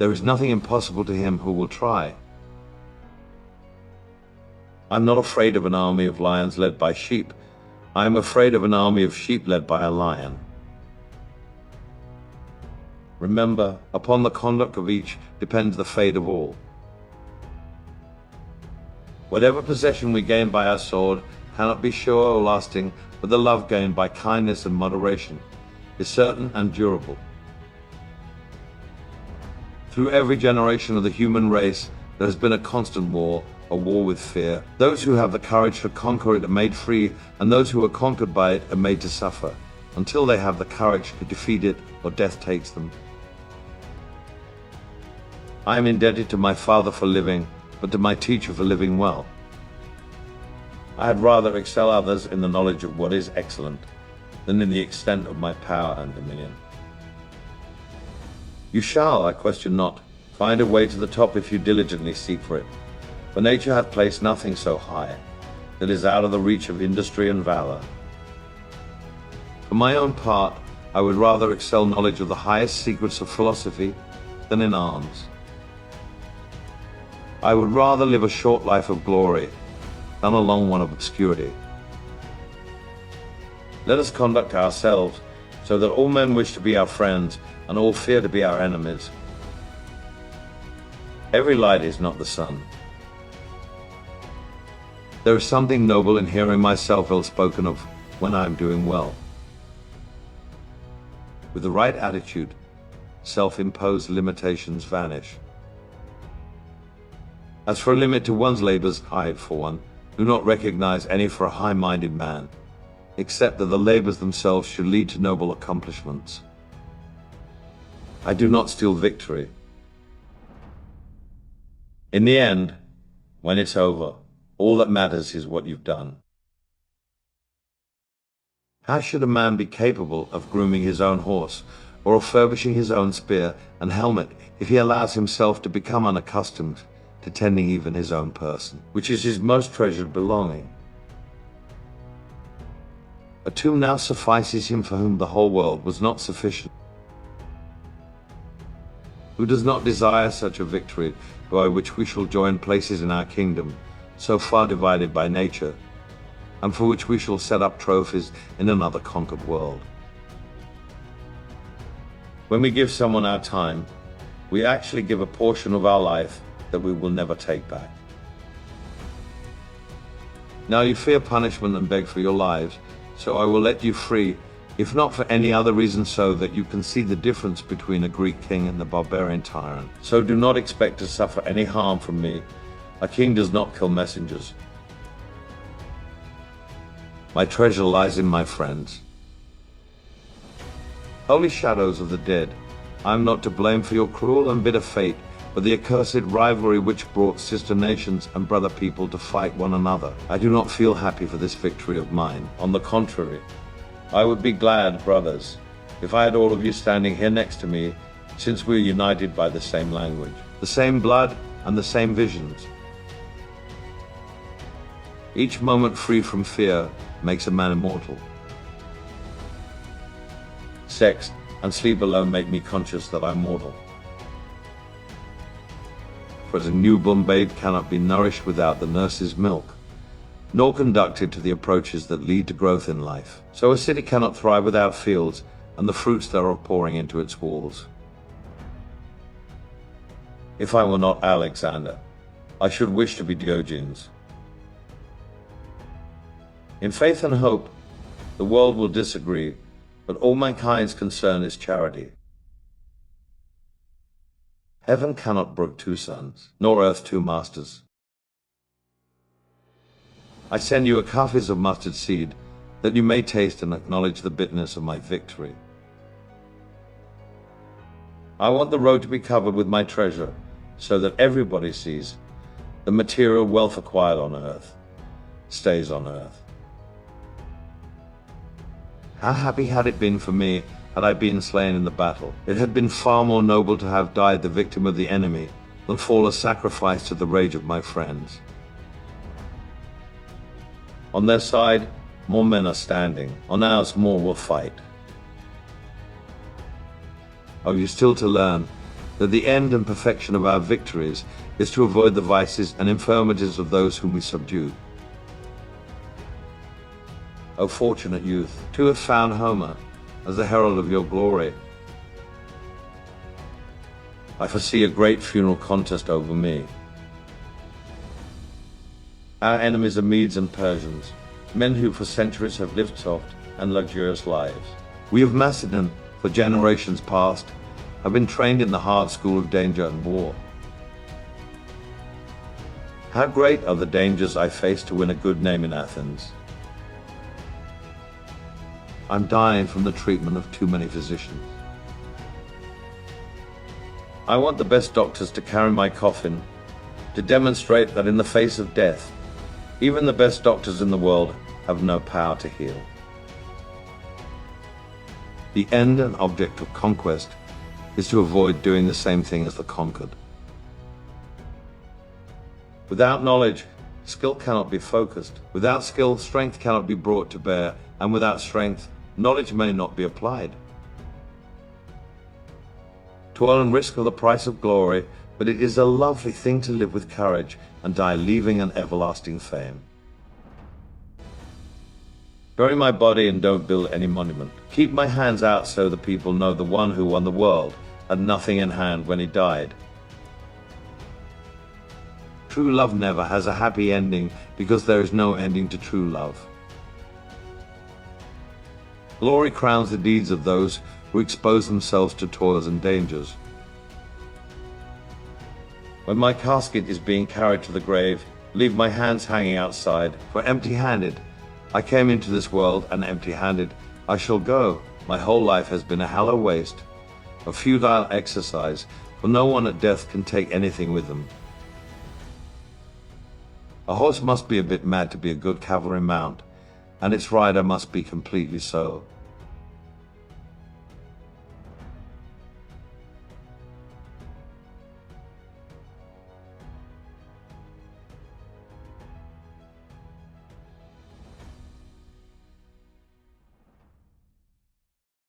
There is nothing impossible to him who will try. I'm not afraid of an army of lions led by sheep. I am afraid of an army of sheep led by a lion. Remember, upon the conduct of each depends the fate of all. Whatever possession we gain by our sword cannot be sure or lasting, but the love gained by kindness and moderation is certain and durable. Through every generation of the human race, there has been a constant war, a war with fear. Those who have the courage to conquer it are made free, and those who are conquered by it are made to suffer, until they have the courage to defeat it or death takes them. I am indebted to my father for living, but to my teacher for living well. I had rather excel others in the knowledge of what is excellent, than in the extent of my power and dominion. You shall, I question not, find a way to the top if you diligently seek for it, for nature hath placed nothing so high that is out of the reach of industry and valor. For my own part, I would rather excel knowledge of the highest secrets of philosophy than in arms. I would rather live a short life of glory than a long one of obscurity. Let us conduct ourselves so that all men wish to be our friends and all fear to be our enemies. Every light is not the sun. There is something noble in hearing myself ill spoken of when I am doing well. With the right attitude, self-imposed limitations vanish. As for a limit to one's labors, I, for one, do not recognize any for a high-minded man, except that the labors themselves should lead to noble accomplishments. I do not steal victory. In the end, when it's over, all that matters is what you've done. How should a man be capable of grooming his own horse, or of furbishing his own spear and helmet, if he allows himself to become unaccustomed to tending even his own person, which is his most treasured belonging? A tomb now suffices him for whom the whole world was not sufficient. Who does not desire such a victory by which we shall join places in our kingdom, so far divided by nature, and for which we shall set up trophies in another conquered world? When we give someone our time, we actually give a portion of our life that we will never take back. Now you fear punishment and beg for your lives, so I will let you free, if not for any other reason, so that you can see the difference between a Greek king and the barbarian tyrant. So do not expect to suffer any harm from me. A king does not kill messengers. My treasure lies in my friends. Holy shadows of the dead, I am not to blame for your cruel and bitter fate, but the accursed rivalry which brought sister nations and brother people to fight one another. I do not feel happy for this victory of mine. On the contrary, I would be glad, brothers, if I had all of you standing here next to me, since we are united by the same language, the same blood, and the same visions. Each moment free from fear makes a man immortal. Sex and sleep alone make me conscious that I'm mortal. For as a newborn babe cannot be nourished without the nurse's milk, nor conducted to the approaches that lead to growth in life, so a city cannot thrive without fields and the fruits thereof pouring into its walls. If I were not Alexander, I should wish to be Diogenes. In faith and hope, the world will disagree, but all mankind's concern is charity. Heaven cannot brook two sons, nor earth two masters. I send you a kafis of mustard seed, that you may taste and acknowledge the bitterness of my victory. I want the road to be covered with my treasure, so that everybody sees the material wealth acquired on earth stays on earth. How happy had it been for me had I been slain in the battle. It had been far more noble to have died the victim of the enemy than fall a sacrifice to the rage of my friends. On their side, more men are standing. On ours, more will fight. Are you still to learn that the end and perfection of our victories is to avoid the vices and infirmities of those whom we subdue. O fortunate youth, to have found Homer as the herald of your glory. I foresee a great funeral contest over me. Our enemies are Medes and Persians, men who for centuries have lived soft and luxurious lives. We of Macedon, for generations past, have been trained in the hard school of danger and war. How great are the dangers I face to win a good name in Athens. I'm dying from the treatment of too many physicians. I want the best doctors to carry my coffin, to demonstrate that in the face of death, even the best doctors in the world have no power to heal. The end and object of conquest is to avoid doing the same thing as the conquered. Without knowledge, skill cannot be focused. Without skill, strength cannot be brought to bear, and without strength, knowledge may not be applied. Toil and risk are the price of glory, but it is a lovely thing to live with courage and die leaving an everlasting fame. Bury my body and don't build any monument. Keep my hands out so the people know the one who won the world had nothing in hand when he died. True love never has a happy ending because there is no ending to true love. Glory crowns the deeds of those who expose themselves to toils and dangers. When my casket is being carried to the grave, leave my hands hanging outside, for empty-handed I came into this world, and empty-handed I shall go. My whole life has been a hollow waste, a futile exercise, for no one at death can take anything with them. A horse must be a bit mad to be a good cavalry mount, and its rider must be completely so.